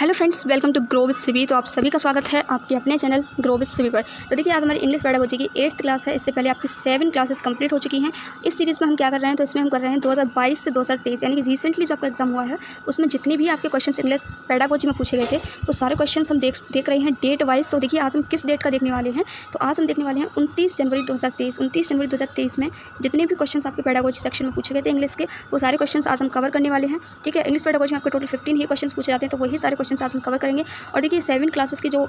Hello friends, welcome to grow with Sibi. तो आप सभी का स्वागत है आपके अपने चैनल ग्रो विद सिबी पर। तो देखिए, आज हमारी इंग्लिश पेडागोजी की 8th क्लास है। इससे पहले आपकी 7 क्लासेस कंप्लीट हो चुकी हैं। इस सीरीज़ में हम क्या कर रहे हैं, तो इसमें हम कर रहे हैं 2022 से 2023 यानी कि रिसेंटली जो आपका एग्जाम हुआ है उसमें जितने भी आपके क्वेश्चन इंग्लिश पेडागोजी में पूछे गए थे वो सारे क्वेश्चन हम देख रहे हैं डेट वाइज। तो देखिए, आज हम किस डेट का देखने वाले हैं, तो आज हम देखने वाले हैं 29 जनवरी 2023। 29 जनवरी 2023 में जितने भी क्वेश्चन आपके पेडागोजी सेक्शन में पूछे गए थे इंग्लिश के, वो सारे क्वेश्चन आज हम कवर करने वाले हैं। ठीक है, इंग्लिश पेडागोजी में आपके टोटल 15 ही क्वेश्चन पूछे जाते हैं, तो वही सारे क्वेश्चन आज हम कवर करेंगे। और देखिए, 7 क्लासेस की जो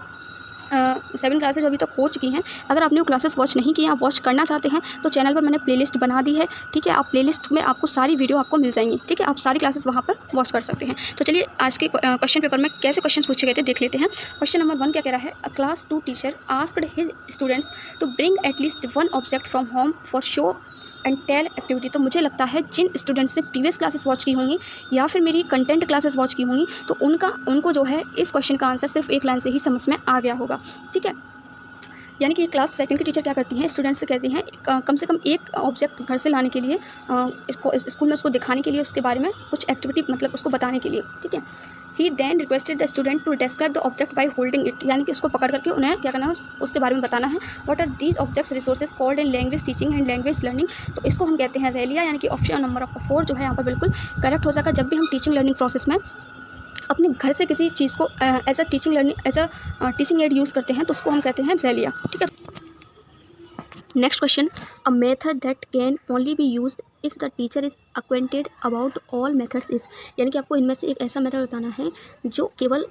7 क्लासेस अभी तक हो चुकी हैं। अगर आपने वो क्लासेस वॉच नहीं किए, आप वॉच करना चाहते हैं तो चैनल पर मैंने प्लेलिस्ट बना दी है। ठीक है, आप प्लेलिस्ट में आपको सारी वीडियो आपको मिल जाएंगी। ठीक है, आप सारी क्लासेस वहाँ पर वॉच कर सकते हैं। तो चलिए, आज के क्वेश्चन पेपर में कैसे क्वेश्चन पूछे गए थे देख लेते हैं। क्वेश्चन नंबर 1 क्या कह रहा है, a class 2 teacher asked his students to bring at least 1 object from home for show and tell activity. तो मुझे लगता है जिन स्टूडेंट्स ने प्रीवियस क्लासेस वॉच की होंगी या फिर मेरी कंटेंट क्लासेस वॉच की होंगी, तो उनको जो है इस क्वेश्चन का आंसर सिर्फ एक लाइन से ही समझ में आ गया होगा। ठीक है, यानी कि क्लास 2 की टीचर क्या करती हैं, स्टूडेंट्स से कहती हैं कम से कम एक ऑब्जेक्ट घर से लाने के लिए, इसको स्कूल में उसको दिखाने के लिए, उसके बारे में कुछ एक्टिविटी मतलब उसको बताने के लिए। ठीक है, he then requested the student to describe the object by holding it, यानी कि उसको पकड़ करके उन्हें क्या करना है, उसके बारे में बताना है। What are these objects resources called in language teaching and language learning. तो इसको हम कहते हैं रेलिया, यानी कि ऑप्शन नंबर आपका 4 जो है यहाँ पर बिल्कुल करेक्ट हो जाएगा। जब भी हम टीचिंग लर्निंग प्रोसेस में अपने घर से किसी चीज़ को as a teaching aid use करते हैं तो उसको हम कहते हैं रेलिया। ठीक है, next question, a method that can only be used if the teacher is acquainted about all methods is, यानी कि आपको इनमें से एक ऐसा मेथड बताना है जो केवल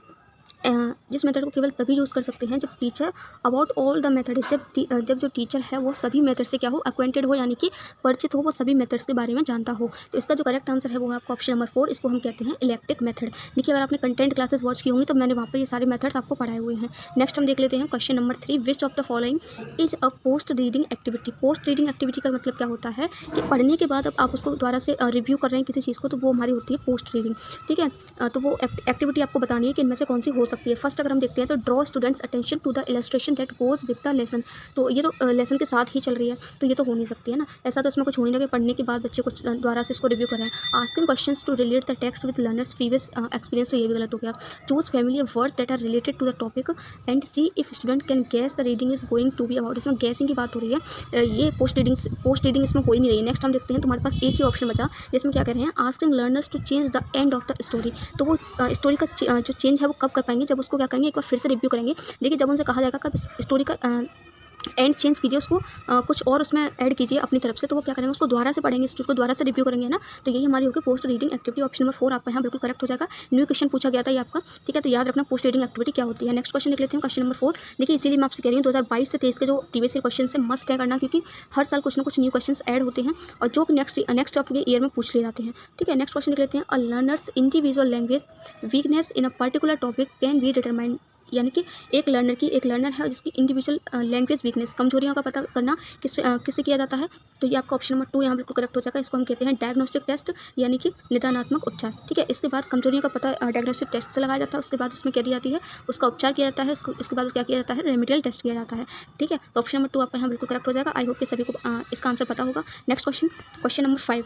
जिस मेथड को केवल तभी यूज़ कर सकते हैं जब teacher about all the method, जब जो टीचर है वो सभी मेथड से क्या हो, अक्वेंटेड हो, यानी कि परिचित हो, वो सभी मेथड्स के बारे में जानता हो। तो इसका जो करेक्ट आंसर है वो आपका ऑप्शन नंबर 4, इसको हम कहते हैं इलेक्ट्रिक मेथड। देखिए, अगर आपने कंटेंट क्लासेस वॉच की होंगी तो मैंने वहाँ पर ये सारे मेथड्स आपको पढ़ाए हुए हैं। नेक्स्ट हम देख लेते हैं question number 3, which of the following is a post reading activity. Post reading activity का मतलब क्या होता है कि पढ़ने के बाद अब आप उसको दोबारा से रिव्यू कर रहे हैं किसी चीज़ को, तो वो हमारी होती है पोस्ट रीडिंग। ठीक है, तो वो एक्टिविटी आपको बतानी है कि इनमें से कौन सी हो सकती है। फर्स्ट अगर हम देखते हैं तो draw students attention to the illustration that goes with the lesson. तो ये तो लेसन के साथ ही चल रही है, तो ये तो हो नहीं सकती है ना, ऐसा तो इसमें कुछ हो नहीं लगे। पढ़ने के बाद बच्चे को दोबारा से इसको रिव्यू कर रहे हैं। Asking questions to relate the text with learners previous experience, तो ये भी गलत हो गया। Choose familiar word that are related to the topic and see if student can guess the reading is going to be about. इसमें guessing की बात हो रही है, ये पोस्ट रीडिंग इसमें हो ही नहीं रही है। नेक्स्ट हम देखते हैं, तुम्हारे पास एक ही ऑप्शन बचा जिसमें क्या कह रहे हैं, asking learners to change the end of the story. तो वो स्टोरी का जो चेंज है वो कब कर पाएंगे, जब उसको क्या करेंगे, एक बार फिर से रिव्यू करेंगे। देखिए, जब उनसे कहा जाएगा कब स्टोरी का एंड चेंज कीजिए, उसको कुछ और उसमें ऐड कीजिए अपनी तरफ से, तो वो क्या करेंगे, उसको दोबारा से पढ़ेंगे, स्टोरी को दोबारा से रिव्यू करेंगे ना। तो यही हमारी होगी post reading activity. Option number 4 आपका यहाँ बिल्कुल करेक्ट हो जाएगा। न्यू क्वेश्चन पूछा गया था ये आपका। ठीक है, तो याद रखना पोस्ट रीडिंग एक्टिविटी क्या होती है। नेक्स्ट क्वेश्चन देख लेते हैं, क्वेश्चन नंबर 4। देखिए, इसीलिए मैं आपसे कह रही हूँ 2022 से 23 के जो प्रीवियस ईयर क्वेश्चन है मस्ट है करना, क्योंकि हर साल कुछ ना कुछ न्यू क्वेश्चन ऐड होते हैं और जो नेक्स्ट आपके ईयर में पूछ लिए जाते हैं। ठीक है, नेक्स्ट क्वेश्चन देख लेते हैं, a learner's individual language weakness in a particular topic can be determined, यानी कि एक लर्नर है जिसकी इंडिविजुअल लैंग्वेज वीकनेस, कमजोरियों का पता करना किससे किया जाता है। तो ये आपका ऑप्शन नंबर 2 यहाँ बिल्कुल करेक्ट हो जाएगा। इसको हम कहते हैं डायग्नोस्टिक टेस्ट, यानी कि निदानात्मक उपचार। ठीक है, इसके बाद कमजोरियों का पता डायग्नोस्टिक टेस्ट से लगाया जाता है, उसके बाद उसमें क्या दी जाती है, उसका उपचार किया जाता है, इसके बाद क्या किया जाता है, रेमेडियल टेस्ट किया जाता है। ठीक है, तो ऑप्शन नंबर 2 आपका यहाँ बिल्कुल करेक्ट हो जाएगा। आई होप कि सभी को इसका आंसर पता होगा। Next question number 5,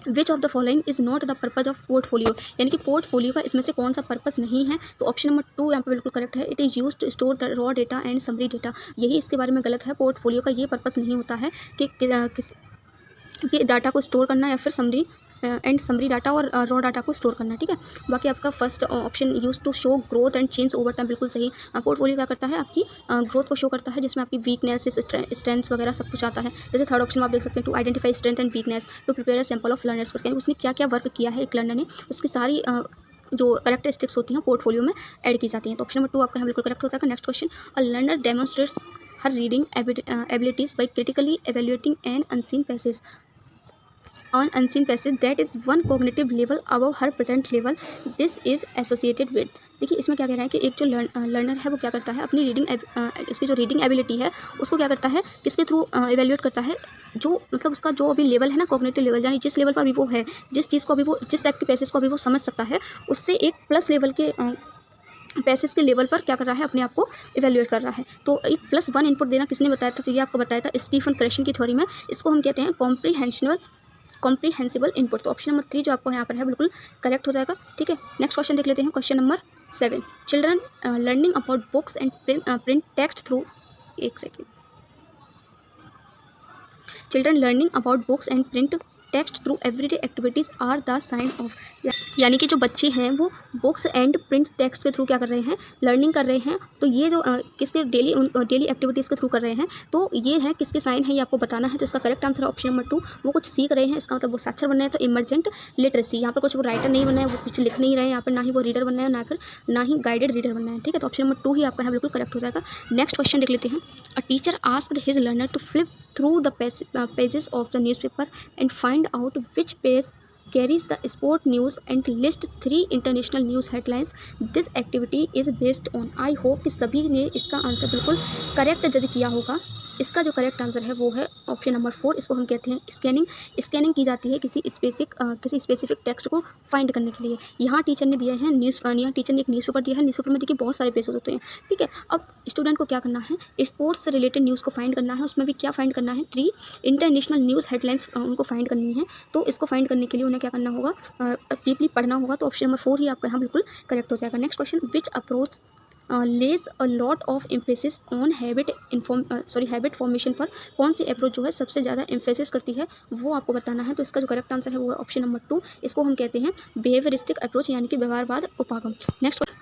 which of the following is not the purpose of portfolio, यानी कि पोर्टफोलियो का इसमें से कौन सा पर्पस नहीं है। तो ऑप्शन नंबर 2 यहाँ पर बिल्कुल करेक्ट है। It is use to store the raw data and summary data, यही इसके बारे में गलत है। पोर्टफोलियो का ये पर्पस नहीं होता है कि डाटा को स्टोर करना या फिर समरी डाटा और रॉ डाटा को स्टोर करना। ठीक है, बाकी आपका first option use to show growth and change over time बिल्कुल सही। पोर्टफोलियो क्या करता है, आपकी ग्रोथ को शो करता है, जिसमें आपकी वीकनेस स्ट्रेंथ्स वगैरह सब कुछ आता है। जैसे थर्ड ऑप्शन में आप देख सकते हैं, to identify strength and weakness, to prepare a sample of learners, पर उसने क्या क्या वर्क किया है एक लर्नर ने, उसकी सारी जो करेक्टरिस्टिक्स होती हैं पोर्टफोलियो में ऐड की जाती हैं। तो ऑप्शन नंबर 2 आपका यहाँ बिल्कुल करेक्ट हो जाएगा। Next question, a learner demonstrates her reading abilities by critically evaluating an unseen passage on unseen passage that is one cognitive level above her present level, this is associated with। देखिए, इसमें क्या कह रहा है कि एक जो लर्नर है वो क्या करता है, अपनी उसकी जो रीडिंग एबिलिटी है उसको क्या करता है, किसके थ्रू एवेल्यूएट करता है, जो मतलब उसका जो अभी लेवल है ना, कॉग्निटिव लेवल, यानी जिस लेवल पर अभी वो है, जिस चीज़ को अभी वो, जिस टाइप के पैसेज को अभी वो समझ सकता है, उससे एक प्लस लेवल के पैसेज के लेवल पर क्या कर रहा है, अपने आप को इवेल्युएट कर रहा है। तो एक +1 इनपुट देना किसने बताया था, तो ये आपको बताया था स्टीफन क्रेशन की थ्योरी में। इसको हम कहते हैं कॉम्प्रीहेंसिबल इनपुट। तो ऑप्शन नंबर 3 जो आपको यहाँ पर है बिल्कुल करेक्ट हो जाएगा। ठीक है, नेक्स्ट क्वेश्चन देख लेते हैं, question number 7 children learning about books and print text through, एक second, children learning about books and print text through everyday activities are the sign of, यानी कि जो बच्चे हैं वो बुक्स एंड प्रिंट टेक्स्ट के थ्रू क्या कर रहे हैं, लर्निंग कर रहे हैं। तो ये जो किसके डेली एक्टिविटीज़ के थ्रू कर रहे हैं, तो ये है किसके साइन है ये आपको बताना है। तो इसका करेक्ट आंसर है ऑप्शन नंबर 2, वो कुछ सीख रहे हैं, इसका मतलब वो साक्षर बनना है। तो इमरजेंट लिटरेसी, यहाँ पर कुछ वो राइटर नहीं बनना है, वो कुछ लिख नहीं रहे हैं यहाँ पर, ना ही वो रीडर बनना है, ना ही गाइडेड रीडर बनना है। ठीक है, तो ऑप्शन नंबर 2 ही आपका है बिल्कुल करेक्ट हो जाएगा। नेक्स्ट क्वेश्चन देख लेते हैं। A teacher asked his learner to flip through the pages of the newspaper and find out which page carries the sport news and list 3 international news headlines this activity is based on। I hope कि सभी ने इसका answer बिल्कुल correct जज किया होगा। इसका जो करेक्ट आंसर है वो है ऑप्शन नंबर 4, इसको हम कहते हैं स्कैनिंग। स्कैनिंग की जाती है किसी स्पेसिफिक टेक्स्ट को फाइंड करने के लिए। यहाँ टीचर ने दिया है यहाँ टीचर ने एक न्यूज़पेपर दिया है, न्यूज़पेपर में देखिए बहुत सारे पेज होते हैं। ठीक है, अब स्टूडेंट को क्या करना है, स्पोर्ट्स से रिलेटेड न्यूज़ को फाइंड करना है, उसमें भी क्या फाइंड करना है, 3 इंटरनेशनल न्यूज़ हेडलाइंस उनको फाइंड करनी है। तो इसको फाइंड करने के लिए उन्हें क्या करना होगा, डीपली पढ़ना होगा। तो ऑप्शन नंबर 4 ही आपका यहाँ बिल्कुल करेक्ट हो जाएगा। Next question, which approach less a lot of emphasis on habit formation पर, कौन सी अप्रोच जो है सबसे ज़्यादा एम्फेसिस करती है वो आपको बताना है। तो इसका जो करेक्ट आंसर है वो है ऑप्शन नंबर 2, इसको हम कहते हैं बिहेवियरिस्टिक अप्रोच, यानी कि व्यवहारवाद उपागम।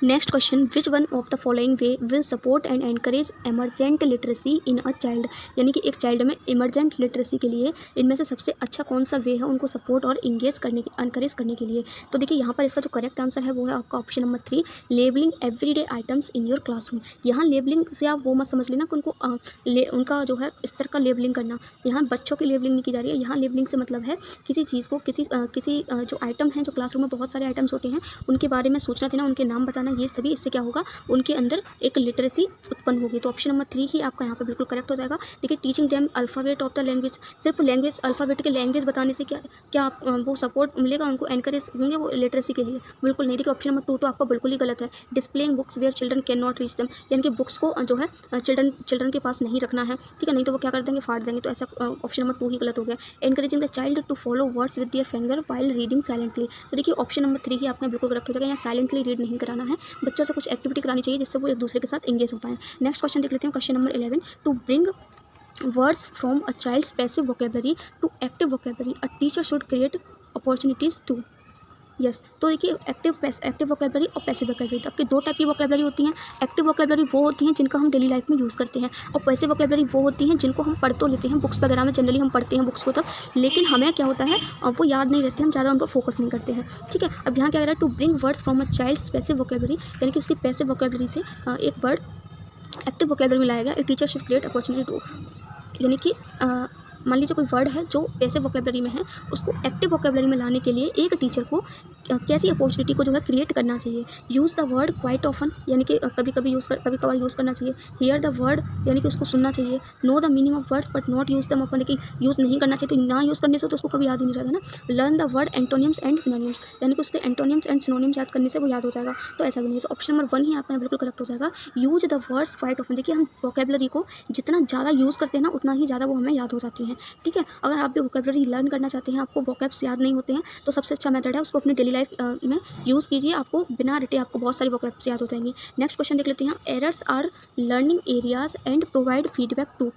Next question, which one of the following way will support and encourage emergent literacy in a child, यानी कि एक चाइल्ड में इमरजेंट लिटरेसी के लिए इनमें से सबसे अच्छा कौन सा वे है उनको सपोर्ट और एनकरेज करने के लिए। तो देखिए यहाँ पर इसका जो करेक्ट आंसर है वो है आपका option number 3, labelling everyday items in your classroom. यहाँ लेबलिंग से आप वो मत समझ लेना कि उनको उनका जो है स्तर का लेबलिंग करना, यहाँ बच्चों की लेबलिंग नहीं की जा रही है। यहाँ लेबलिंग से मतलब है किसी चीज़ को किसी जो आइटम है, जो क्लासरूम में बहुत सारे आइटम्स होते हैं उनके बारे में सूचना देना, उनके नाम बताना, ये सभी इससे क्या होगा, उनके अंदर एक लिटरेसी उत्पन्न होगी। तो ऑप्शन नंबर 3 ही आपका यहाँ पर बिल्कुल करेक्ट हो जाएगा। देखिए, teaching them alphabet of the language, सिर्फ लैंग्वेज अल्फ़ाबेट के लैंग्वेज बताने से क्या आप वो सपोर्ट मिलेगा, उनको एनकरेज होंगे वो लिटरेसी के लिए, बिल्कुल नहीं। देखिए, ऑप्शन नंबर 2 तो आपका बिल्कुल ही गलत है। Displaying books where children can not reach them, यानी कि बुक्स को जो है चिल्ड्रन के पास नहीं रखना है। ठीक है, नहीं तो वो क्या कर देंगे, फाड़ देंगे। तो ऐसा ऑप्शन नंबर 2 ही गलत हो गया। Encouraging the child to follow words with their finger while reading silently, तो देखिए ऑप्शन नंबर 3 ही आपने बिल्कुल करेक्ट हो जाएगा। यहाँ साइलेंटली रीड नहीं कराना है, बच्चों से कुछ एक्टिविटी करानी चाहिए जिससे वो एक दूसरे के साथ एंगेज हो पाएँ। नेक्स्ट क्वेश्चन देख लेते हैं, question number 11, to bring words from a child's passive vocabulary to active vocabulary, a teacher should create opportunities to। Yes, तो देखिए एक्टिव वोकेबलरी और पैसिव वोकेबलरी, आपकी 2 टाइप की वोकेबलरी होती हैं। एक्टिव वोकेबलरी वो होती हैं जिनका हम डेली लाइफ में यूज़ करते हैं, और पैसिव वोकेबलरी वो होती हैं जिनको हम पढ़ तो लेते हैं बुक्स वगैरह में, जनरली हम पढ़ते हैं बुक्स को तब, लेकिन हमें क्या होता है वो याद नहीं रहते, हम ज़्यादा उन पर फोकस नहीं करते हैं। ठीक है, अब यहाँ क्या कह रहा है, to bring words from a child's passive vocabulary, यानी कि उसकी पैसिव वोकेबलरी से एक वर्ड एक्टिव वोकेबलरी में लाया गया। A teacher should create opportunity to, यानी कि मान लीजिए कोई वर्ड है जो पैसिव वोकेबलरी में है, उसको एक्टिव वोकेबलरी में लाने के लिए एक टीचर को कैसी अपॉर्चुनिटी को जो है क्रिएट करना चाहिए। Use the word quite often, यानी कि कभी कभार यूज़ करना चाहिए। हियर द वर्ड, यानी कि उसको सुनना चाहिए। Know the meaning of words but not use दम ऑफन, देखिए यूज़ नहीं करना चाहिए, तो ना यूज़ करने से तो उसको कभी याद ही नहीं रहेगा ना। Learn the word antonyms and synonyms, यानी कि उसके एंटोनिम्स एंड सिनोनिम्स याद करने से वो याद हो जाएगा, तो ऐसा भी नहीं है। तो ऑप्शन नंबर 1 ही आपका बिल्कुल करेक्ट हो जाएगा। Use the words quite often, देखिए हम वोकेबलरी को जितना ज़्यादा यूज़ करते हैं ना उतना ही ज़्यादा वो हमें याद हो जाती हैं। ठीक है, अगर आप भी वोकेबलरी लर्न करना चाहते हैं, आपको वोकैब्स याद नहीं होते हैं, तो सबसे अच्छा मेथड है उसको अपनी डेली लाइफ में यूज़ कीजिए, आपको बिना रटे आपको बहुत सारी वोकैब्स याद हो जाएंगी। नेक्स्ट क्वेश्चन देख लेते हैं, errors are learning areas and provide feedback to,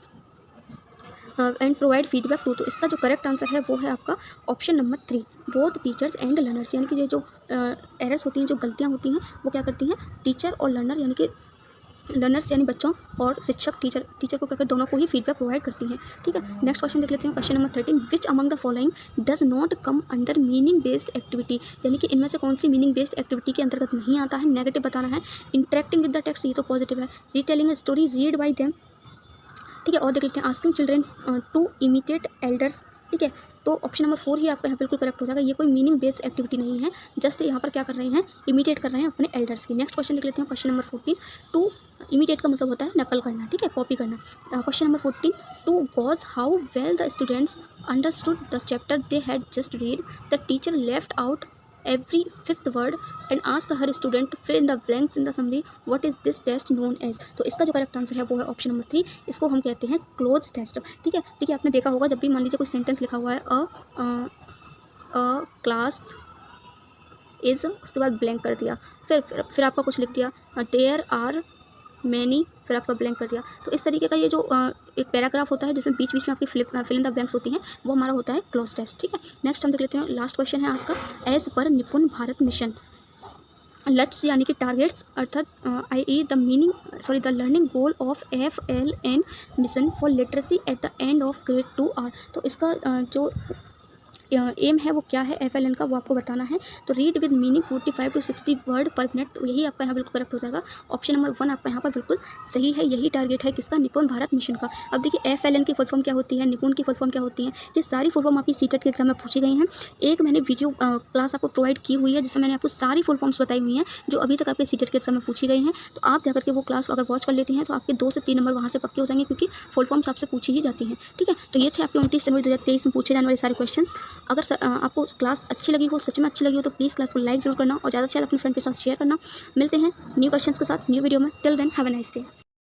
तो इसका जो करेक्ट आंसर है वो है आपका option number 3, both teachers and learners, यानी कि ये जो एरर्स होती हैं, जो गलतियाँ होती हैं, वो क्या करती हैं, टीचर और लर्नर, यानी कि लर्नर्स यानी बच्चों और शिक्षक टीचर को कहकर दोनों को ही फीडबैक प्रोवाइड करती हैं। ठीक है, नेक्स्ट क्वेश्चन देख लेते हैं, question number 13, which among the following does not come under meaning based activity, यानी कि इनमें से कौन सी मीनिंग बेस्ड एक्टिविटी के अंतर्गत नहीं आता है। नेगेटिव बताना है। इंटरेक्टिंग विद द टेक्स्ट, ये तो पॉजिटिव है। Retelling a story read by them, ठीक है, और देख लेते हैं, asking children to imitate elders. ठीक है, तो ऑप्शन नंबर 4 ही आपका यहाँ बिल्कुल करेक्ट हो जाएगा। ये कोई मीनिंग बेस्ड एक्टिविटी नहीं है, जस्ट यहाँ पर क्या कर रहे हैं, इमिटेट कर रहे हैं अपने एल्डर्स की। नेक्स्ट क्वेश्चन देख लेते हैं, क्वेश्चन नंबर 14, टू इमिटेट का मतलब होता है नकल करना, ठीक है, कॉपी करना। Question number 14, to gauge how well the students understood the chapter they had just read, the teacher left out every fifth word and asked her student to fill in the blanks in the summary, what is this test known as, तो इसका जो correct answer है वो है option number 3, इसको हम कहते हैं क्लोज टेस्ट। ठीक है, देखिए आपने देखा होगा जब भी मान लीजिए कोई सेंटेंस लिखा हुआ है, अ क्लास इज़, उसके बाद ब्लैंक कर दिया, फिर आपका कुछ लिख दिया, देयर आर मैनी, फिर आपका ब्लैंक कर दिया। तो इस तरीके का ये जो एक पैराग्राफ होता है जिसमें बीच बीच में आपकी फिल इन द ब्लैंक्स होती हैं, वो हमारा होता है क्लोज टेस्ट। ठीक है, नेक्स्ट हम देख लेते हैं, लास्ट क्वेश्चन है आज का, एज पर निपुण भारत मिशन, लक्ष्य यानी कि टारगेट्स अर्थात I the meaning sorry the learning goal of FLN mission for literacy at the end of grade 2 are. तो इसका जो एम है वो क्या है FLN का, वो आपको बताना है। तो read with meaning 45 to 60 word पर मिनट, तो यही आपका यहाँ बिल्कुल करेक्ट हो जाएगा। ऑप्शन नंबर 1 आपका यहाँ पर बिल्कुल सही है, यही टारगेट है किसका, निपुण भारत मिशन का। अब देखिए FLN की फुल फॉर्म क्या होती है, निपुण की फुल फॉर्म क्या होती है, ये सारी फुल फॉर्म आपकी सीटेट के एग्जाम में पूछी गई हैं। एक मैंने वीडियो क्लास आपको प्रोवाइड की हुई है जिसमें मैंने आपको सारी फुल फॉर्म्स बताई हुई हैं जो अभी तक आपके सीटेट के एग्जाम में पूछी गई हैं। तो आप जाकर के वो क्लास अगर वॉच कर लेती हैं तो आपके 2 से 3 नंबर वहाँ से पक्के हो जाएंगे, क्योंकि फुल फॉर्म्स आपसे पूछी ही जाती हैं। ठीक है, तो ये थे आपके 29 जनवरी 2023 में पूछे जाने वाले सारे क्वेश्चन। अगर आपको क्लास अच्छी लगी हो, सच में अच्छी लगी हो, तो प्लीज़ क्लास को लाइक जरूर करना और ज़्यादा से ज़्यादा अपने फ्रेंड के साथ शेयर करना। मिलते हैं न्यू क्वेश्चंस के साथ न्यू वीडियो में। Till then have a nice day.